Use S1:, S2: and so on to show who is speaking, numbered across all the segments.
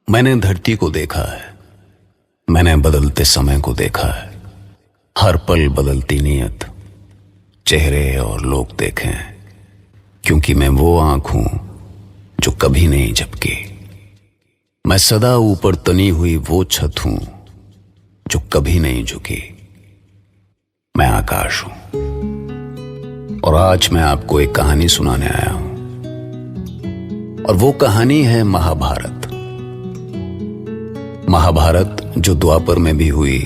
S1: मैंने धरती को देखा है, मैंने बदलते समय को देखा है। हर पल बदलती नीयत, चेहरे और लोग देखे हैं। क्योंकि मैं वो आंख हूं जो कभी नहीं झपकी। मैं सदा ऊपर तनी हुई वो छत हूं जो कभी नहीं झुकी। मैं आकाश हूं और आज मैं आपको एक कहानी सुनाने आया हूं। और वो कहानी है महाभारत। महाभारत जो द्वापर में भी हुई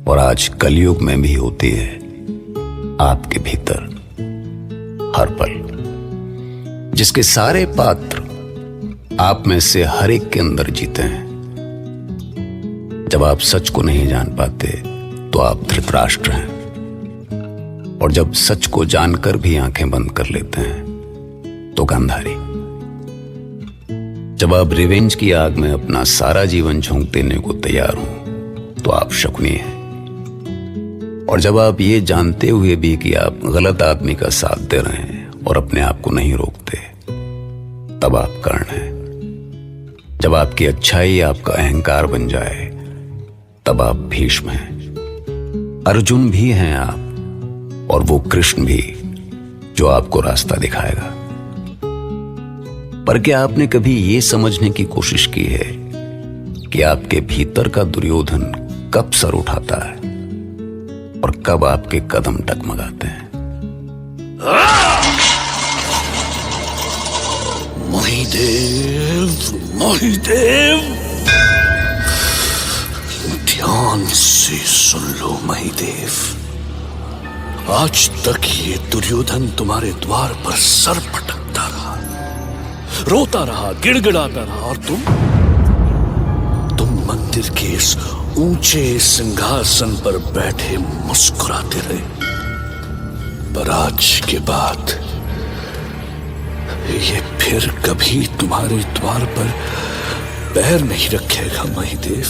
S1: और आज कलयुग में भी होती है, आपके भीतर हर पल। जिसके सारे पात्र आप में से हर एक के अंदर जीते हैं। जब आप सच को नहीं जान पाते तो आप धृतराष्ट्र हैं, और जब सच को जानकर भी आंखें बंद कर लेते हैं तो गांधारी। जब आप रिवेंज की आग में अपना सारा जीवन झोंक देने को तैयार हो तो आप शकुनी हैं, और जब आप ये जानते हुए भी कि आप गलत आदमी का साथ दे रहे हैं और अपने आप को नहीं रोकते, तब आप कर्ण हैं। जब आपकी अच्छाई आपका अहंकार बन जाए तब आप भीष्म हैं। अर्जुन भी हैं आप, और वो कृष्ण भी जो आपको रास्ता दिखाएगा। पर क्या आपने कभी ये समझने की कोशिश की है कि आपके भीतर का दुर्योधन कब सर उठाता है और कब आपके कदम टकमगाते हैं?
S2: महिदेव, महिदेव, ध्यान से सुन लो महिदेव। आज तक ये दुर्योधन तुम्हारे द्वार पर सर पटकता रहा, रोता रहा, गिड़गिड़ाता रहा, और तुम मंदिर के इस ऊंचे सिंहासन पर बैठे मुस्कुराते रहे। पर आज के बाद ये फिर कभी तुम्हारे द्वार पर पैर नहीं रखेगा महिदेव,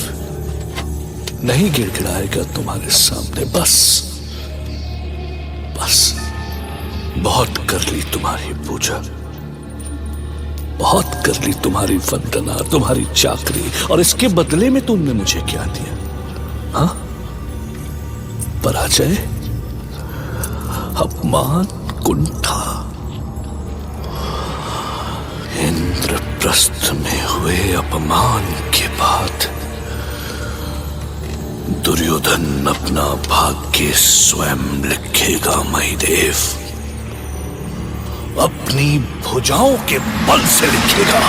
S2: नहीं गिड़गिड़ाएगा तुम्हारे सामने। बस बहुत कर ली तुम्हारी पूजा, बहुत कर ली तुम्हारी वंदना, तुम्हारी चाकरी, और इसके बदले में तुमने मुझे क्या दिया? हाँ, पराजय, अपमान, कुंठा। इंद्रप्रस्थ में हुए अपमान के बाद दुर्योधन अपना भाग्य स्वयं लिखेगा महिदेव। अपनी भुजाओं के बल से लिखेगा,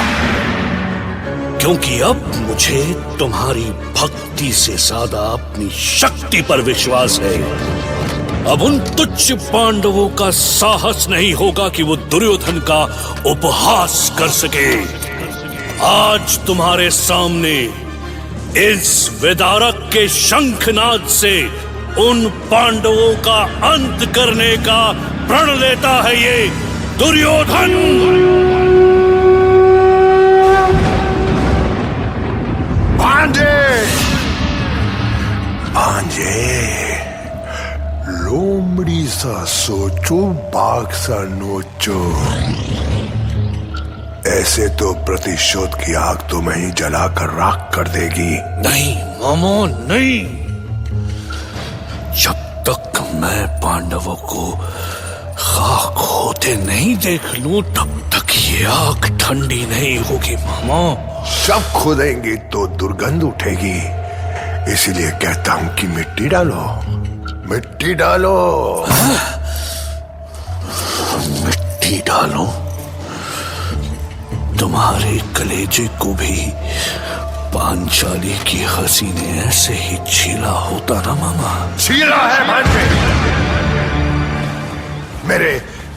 S2: क्योंकि अब मुझे तुम्हारी भक्ति से ज्यादा अपनी शक्ति पर विश्वास है। अब उन तुच्छ पांडवों का साहस नहीं होगा कि वो दुर्योधन का उपहास कर सके। आज तुम्हारे सामने इस विदारक के शंखनाद से उन पांडवों का अंत करने का प्रण लेता है ये दुर्योधन।
S3: भांजे, लोमड़ी सा सोचो, बाघ सा नोचो। ऐसे तो प्रतिशोध की आग तुम्हें ही जलाकर राख कर देगी।
S2: नहीं मामो, नहीं। जब तक मैं पांडवों को खाक होते नहीं देख लूं, तब तक ये आग ठंडी नहीं होगी मामा।
S3: सब खोदेंगे तो दुर्गंध उठेगी, इसीलिए कहता हूं कि मिट्टी डालो, मिट्टी डालो।
S2: मिट्टी डालो? तुम्हारे कलेजे को भी पांचाली की हंसी ने ऐसे ही छीला होता ना मामा।
S3: छीला है भांजे, मेरे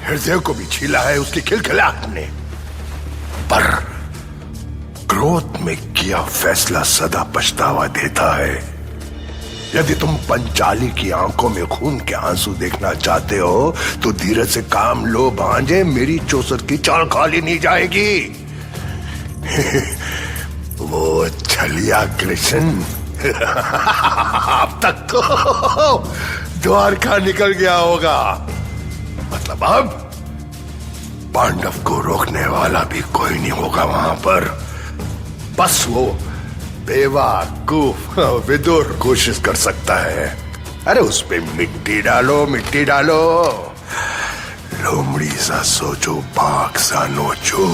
S3: हृदय को भी छीला है उसकी खिलखिलाहट ने। पर क्रोध में किया फैसला सदा पछतावा देता है। यदि तुम पंचाली की आंखों में खून के आंसू देखना चाहते हो तो धीरज से काम लो भांजे, मेरी चौसर की चाल खाली नहीं जाएगी। वो छलिया कृष्ण अब तक तो द्वारका निकल गया होगा। मतलब अब पांडव को रोकने वाला भी कोई नहीं होगा वहां पर। बस वो बेवकूफ विदुर कोशिश कर सकता है। अरे उस पे मिट्टी डालो, मिट्टी डालो, लोमड़ी सा सोचो, पाक सा नोचो।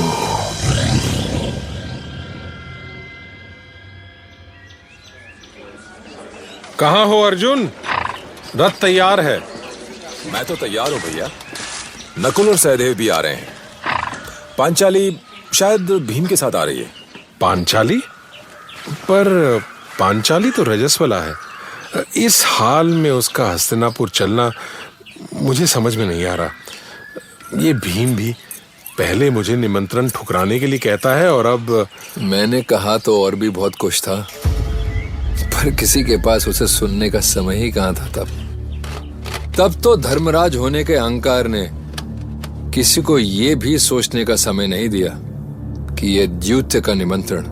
S4: कहाँ हो अर्जुन? रथ तैयार है।
S5: मैं तो तैयार हूं भैया। नकुल और सहदेव भी आ रहे हैं। पांचाली शायद भीम के साथ आ रही है।
S4: पांचाली? पर पांचाली तो रजस्वला है। इस हाल में उसका हस्तिनापुर चलना मुझे समझ में नहीं आ रहा। ये भीम भी पहले मुझे निमंत्रण ठुकराने के लिए कहता है और अब।
S5: मैंने कहा तो और भी बहुत कुछ था, पर किसी के पास उसे सुनने का समय ही कहां था। तब तो धर्मराज होने के अहंकार ने किसी को यह भी सोचने का समय नहीं दिया कि यह द्यूत्य का निमंत्रण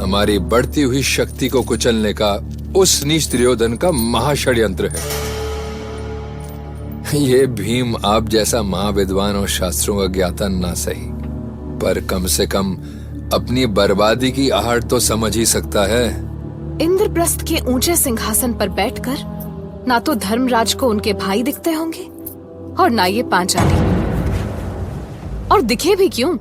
S5: हमारी बढ़ती हुई शक्ति को कुचलने का उस नीच दुर्योधन का महाषड्यंत्र है। ये भीम आप जैसा महाविद्वान और शास्त्रों का ज्ञाता ना सही, पर कम से कम अपनी बर्बादी की आहट तो समझ ही सकता है।
S6: इंद्रप्रस्थ के ऊंचे सिंहासन पर बैठकर ना तो धर्मराज को उनके भाई दिखते होंगे और ना ये पांचाली। और दिखे भी क्यों,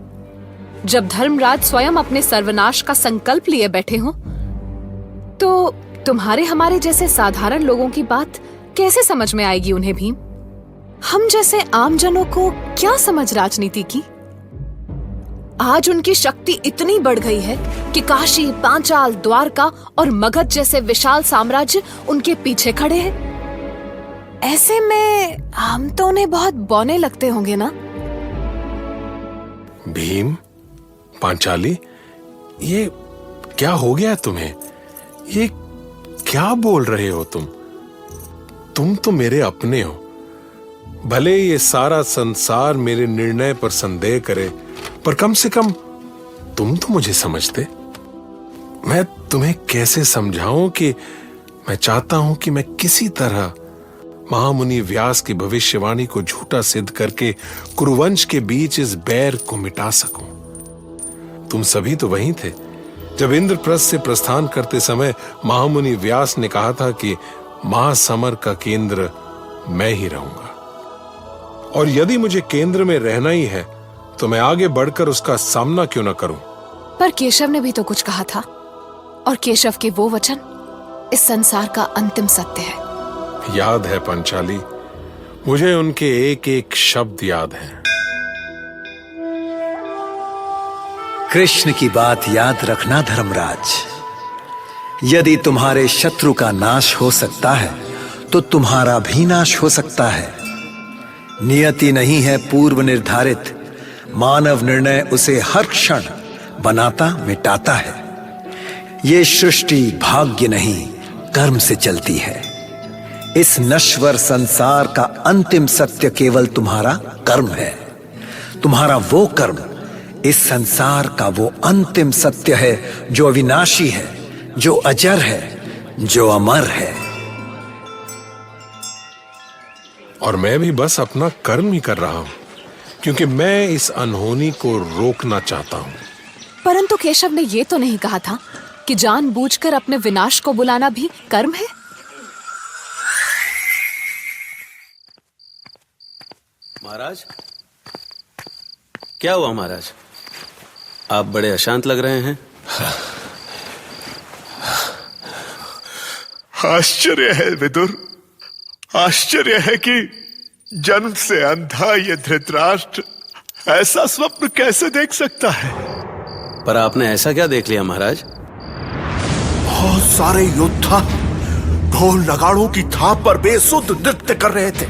S6: जब धर्मराज स्वयं अपने सर्वनाश का संकल्प लिए बैठे हों, तो तुम्हारे हमारे जैसे साधारण लोगों की बात कैसे समझ में आएगी उन्हें भीम? हम जैसे आमजनों को क्या समझ राजनीति की? आज उनकी शक्ति इतनी बढ़ गई है कि काशी, पांचाल, द्वारका और मगध जैसे विशाल साम्राज्य उनके पीछे खड़े हैं। ऐसे में हम तो उन्हें बहुत बौने लगते होंगे ना?
S4: भीम, पांचाली, ये क्या हो गया तुम्हें? ये क्या बोल रहे हो तुम? तुम तो मेरे अपने हो। भले ये सारा संसार मेरे निर्णय पर संदेह करे, पर कम से कम तुम तो मुझे समझते। मैं तुम्हें कैसे समझाऊं कि मैं चाहता हूं कि मैं किसी तरह महामुनि व्यास की भविष्यवाणी को झूठा सिद्ध करके कुरुवंश के बीच इस बैर को मिटा सकूं। तुम सभी तो वहीं थे जब इंद्रप्रस्थ से प्रस्थान करते समय महामुनि व्यास ने कहा था कि महासमर का केंद्र मैं ही रहूंगा, और यदि मुझे केंद्र में रहना ही है तो मैं आगे बढ़कर उसका सामना क्यों न करूं।
S6: पर केशव ने भी तो कुछ कहा था, और केशव के वो वचन इस संसार का अंतिम सत्य है।
S4: याद है पांचाली, मुझे उनके एक एक शब्द याद हैं।
S7: कृष्ण की बात याद रखना धर्मराज। यदि तुम्हारे शत्रु का नाश हो सकता है तो तुम्हारा भी नाश हो सकता है। नियति नहीं है पूर्व निर्धारित, मानव निर्णय उसे हर क्षण बनाता मिटाता है। ये सृष्टि भाग्य नहीं कर्म से चलती है। इस नश्वर संसार का अंतिम सत्य केवल तुम्हारा कर्म है। तुम्हारा वो कर्म इस संसार का वो अंतिम सत्य है जो अविनाशी है, जो अजर है, जो अमर है।
S4: और मैं भी बस अपना कर्म ही कर रहा हूं, क्योंकि मैं इस अनहोनी को रोकना चाहता हूं।
S6: परंतु केशव ने ये तो नहीं कहा था कि जानबूझकर अपने विनाश को बुलाना भी कर्म है?
S8: महाराज, क्या हुआ महाराज? आप बड़े अशांत लग रहे हैं।
S3: आश्चर्य है विदुर, आश्चर्य है कि जन्म से अंधा ये धृतराष्ट्र ऐसा स्वप्न कैसे देख सकता है।
S8: पर आपने ऐसा क्या देख लिया महाराज?
S3: बहुत सारे योद्धा ढोल नगाड़ों की थाप पर बेसुध नृत्य कर रहे थे।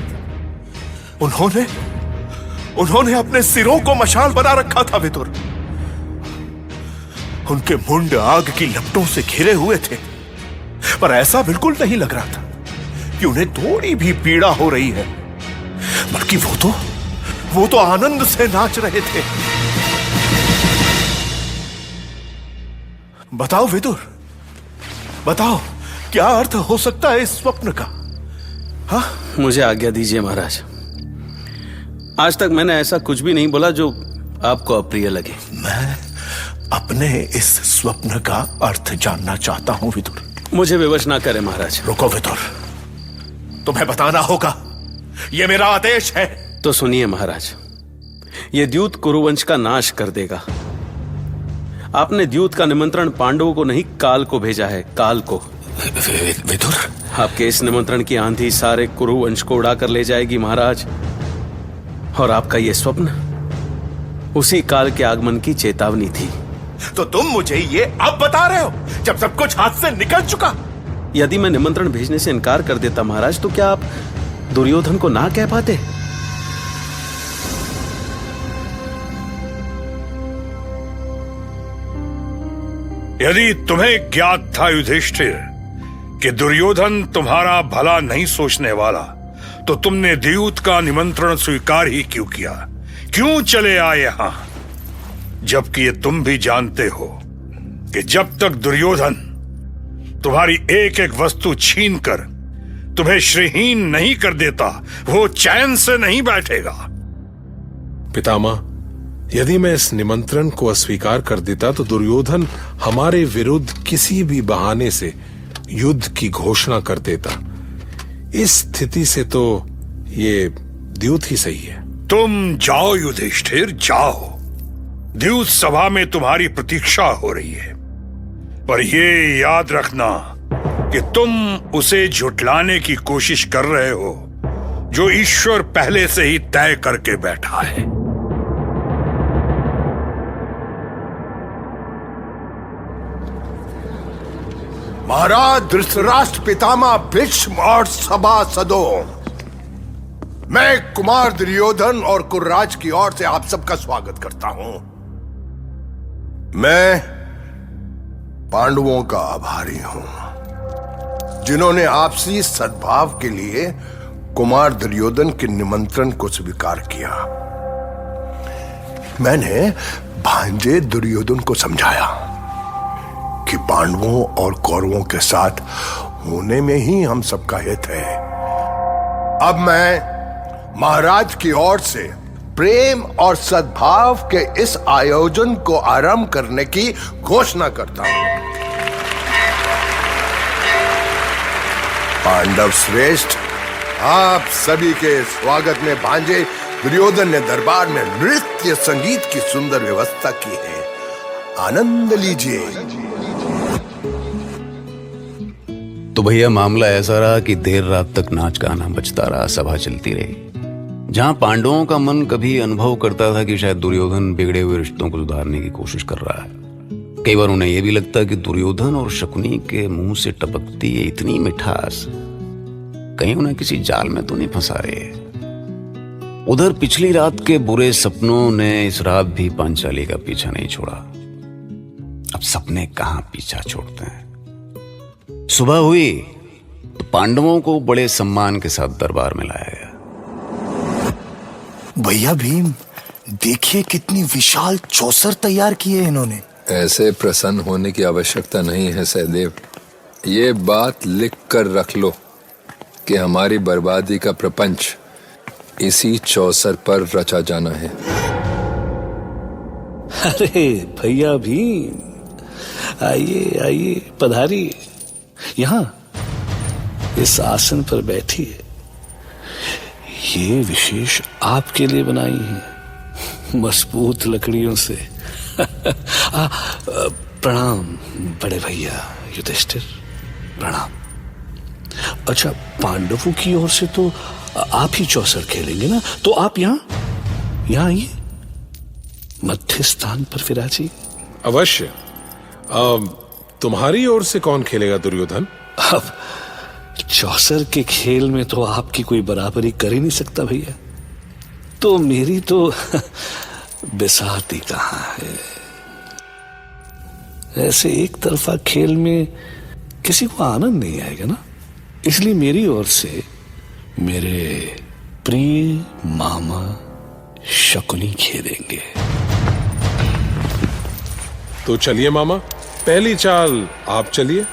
S3: उन्होंने अपने सिरों को मशाल बना रखा था विदुर। उनके मुंड आग की लपटों से घिरे हुए थे, पर ऐसा बिल्कुल नहीं लग रहा था कि उन्हें थोड़ी भी पीड़ा हो रही है, बल्कि वो तो आनंद से नाच रहे थे। बताओ विदुर, बताओ क्या अर्थ हो सकता है इस स्वप्न का? हाँ?
S8: मुझे आज्ञा दीजिए महाराज। आज तक मैंने ऐसा कुछ भी नहीं बोला जो आपको अप्रिय लगे।
S3: मैं अपने इस स्वप्न का अर्थ जानना चाहता हूं विदुर।
S8: मुझे विवश ना करें महाराज।
S3: रुको विदुर, तुम्हें बताना होगा, यह मेरा आदेश है।
S8: तो सुनिए महाराज, यह द्यूत कुरुवंश का नाश कर देगा। आपने द्यूत का निमंत्रण पांडवों को नहीं, काल को भेजा है, काल को।
S3: विदुर,
S8: आपके इस निमंत्रण की आंधी सारे कुरुवंश को उड़ा कर ले जाएगी महाराज। और आपका यह स्वप्न उसी काल के आगमन की चेतावनी थी।
S3: तो तुम मुझे ये अब बता रहे हो जब सब कुछ हाथ से निकल चुका?
S8: यदि मैं निमंत्रण भेजने से इनकार कर देता महाराज, तो क्या आप दुर्योधन को ना कह पाते?
S2: यदि तुम्हें ज्ञात था युधिष्ठिर कि दुर्योधन तुम्हारा भला नहीं सोचने वाला, तो तुमने द्यूत का निमंत्रण स्वीकार ही क्यों किया? क्यों चले आए यहां? जबकि ये तुम भी जानते हो कि जब तक दुर्योधन तुम्हारी एक एक वस्तु छीन कर तुम्हें श्रीहीन नहीं कर देता, वो चैन से नहीं बैठेगा।
S4: पितामह, यदि मैं इस निमंत्रण को अस्वीकार कर देता तो दुर्योधन हमारे विरुद्ध किसी भी बहाने से युद्ध की घोषणा कर देता। इस स्थिति से तो ये द्यूत ही सही है।
S2: तुम जाओ युधिष्ठिर, जाओ। द्यूत सभा में तुम्हारी प्रतीक्षा हो रही है, पर ये याद रखना कि तुम उसे झुठलाने की कोशिश कर रहे हो जो ईश्वर पहले से ही तय करके बैठा है।
S3: महाराज धृतराष्ट्र, पितामह भीष्म और सभासदों, मैं कुमार दुर्योधन और कुर्राज की ओर से आप सबका स्वागत करता हूं। मैं पांडवों का आभारी हूं जिन्होंने आपसी सद्भाव के लिए कुमार दुर्योधन के निमंत्रण को स्वीकार किया। मैंने भांजे दुर्योधन को समझाया कि पांडवों और कौरवों के साथ होने में ही हम सबका हित है। अब मैं महाराज की ओर से प्रेम और सद्भाव के इस आयोजन को आरंभ करने की घोषणा करता हूं। पांडव श्रेष्ठ, आप सभी के स्वागत में भांजे दुर्योधन ने दरबार में नृत्य संगीत की सुंदर व्यवस्था की है। आनंद लीजिए।
S1: तो भैया मामला ऐसा रहा कि देर रात तक नाच गाना बजता रहा, सभा चलती रही। जहां पांडवों का मन कभी अनुभव करता था कि शायद दुर्योधन बिगड़े हुए रिश्तों को सुधारने की कोशिश कर रहा है, कई बार उन्हें यह भी लगता कि दुर्योधन और शकुनी के मुंह से टपकती है इतनी मिठास, कहीं उन्हें किसी जाल में तो नहीं फंसा रहे। उधर पिछली रात के बुरे सपनों ने इस रात भी पांचाली का पीछा नहीं छोड़ा। अब सपने कहां पीछा छोड़ते हैं। सुबह हुई तो पांडवों को बड़े सम्मान के साथ दरबार में लाया गया।
S9: भैया भीम, देखिए कितनी विशाल चौसर तैयार की है इन्होंने।
S5: ऐसे प्रसन्न होने की आवश्यकता नहीं है सहदेव। ये बात लिख कर रख लो कि हमारी बर्बादी का प्रपंच इसी चौसर पर रचा जाना है।
S2: अरे भैया भीम, आइए आइए, पधारिए। यहां इस आसन पर बैठिए। ये विशेष आपके लिए बनाई है, मजबूत लकड़ियों से। प्रणाम बड़े भैया युधिष्ठिर, प्रणाम। अच्छा, पांडवों की ओर से तो आप ही चौसर खेलेंगे ना, तो आप यहाँ आइए, मध्य स्थान पर विराजिए।
S4: अवश्य। तुम्हारी ओर से कौन खेलेगा दुर्योधन?
S2: अब चौसर के खेल में तो आपकी कोई बराबरी कर ही नहीं सकता भैया, तो मेरी तो बिसाती कहां है। ऐसे एक तरफा खेल में किसी को आनंद नहीं आएगा ना, इसलिए मेरी ओर से मेरे प्रिय मामा शकुनी खेलेंगे।
S4: तो चलिए मामा, पहली चाल आप चलिए।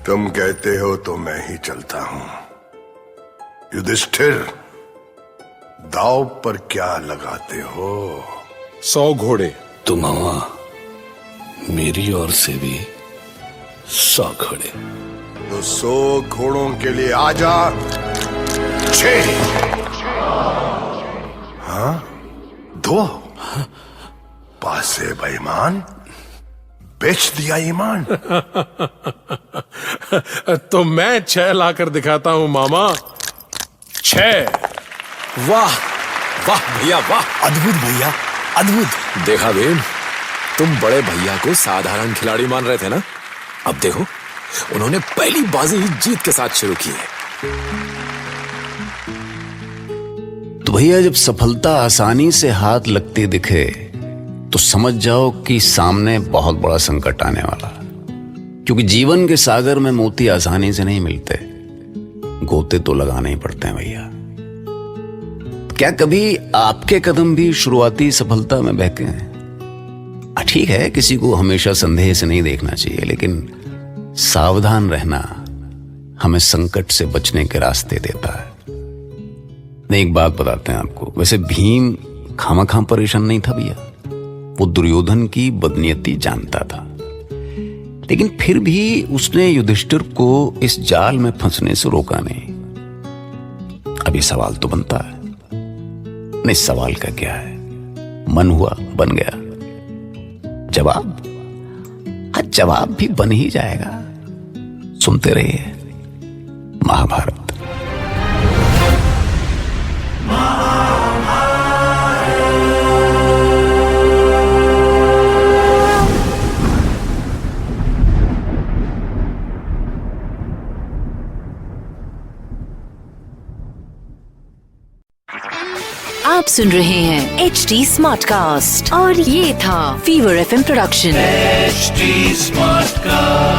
S3: तुम कहते हो तो मैं ही चलता हूं। युधिष्ठिर, दांव पर क्या लगाते हो?
S4: 100 घोड़े
S2: तो मामा मेरी ओर से भी 100 घोड़े।
S3: तो 100 घोड़ों के लिए आजा 6। हाँ 2 पासे बेईमान, बेच दिया ईमान।
S4: तो मैं 6 लाकर दिखाता हूं मामा। 6।
S9: वाह वाह भैया वाह, अद्भुत भैया अद्भुत। देखा बेन, तुम बड़े भैया को साधारण खिलाड़ी मान रहे थे ना, अब देखो उन्होंने पहली बाजी ही जीत के साथ शुरू की है।
S1: तो भैया जब सफलता आसानी से हाथ लगती दिखे तो समझ जाओ कि सामने बहुत बड़ा संकट आने वाला। क्योंकि जीवन के सागर में मोती आसानी से नहीं मिलते, गोते तो लगाने ही पड़ते हैं भैया। क्या कभी आपके कदम भी शुरुआती सफलता में बहके हैं? ठीक है, किसी को हमेशा संदेह से नहीं देखना चाहिए, लेकिन सावधान रहना हमें संकट से बचने के रास्ते देता है। नहीं, एक बात बताते हैं आपको, वैसे भीम खामखाम परेशान नहीं था भैया, वो दुर्योधन की बदनीयती जानता था, लेकिन फिर भी उसने युधिष्ठिर को इस जाल में फंसने से रोका नहीं। अभी सवाल तो बनता है, नहीं सवाल का क्या है, मन हुआ बन गया, जवाब भी बन ही जाएगा। सुनते रहिए महाभारत।
S10: आप सुन रहे हैं HD स्मार्ट कास्ट और ये था fever FM production.
S2: HD smart cast.